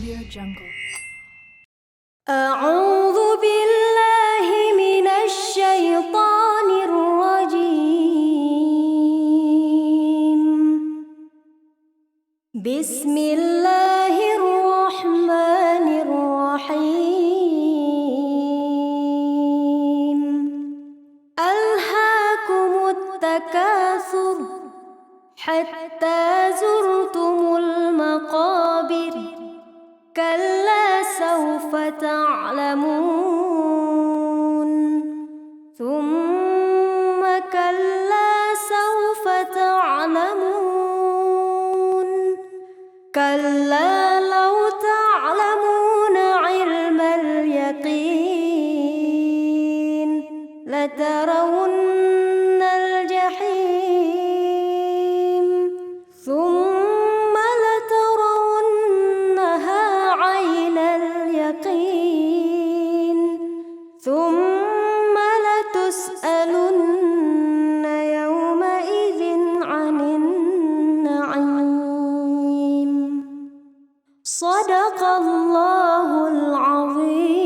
AudioJungle. أعوذ بالله من الشيطان الرجيم. بسم الله الرحمن الرحيم. ألهاكم التكاثر حتى زرتم المقابر. كلا سوف تعلمون ثم كلا سوف تعلمون. كلا لو تعلمون علم اليقين لترون الجحيم ثم لترونها عين اليقين ثم لتسألن يومئذ عن النعيم. صدق الله العظيم.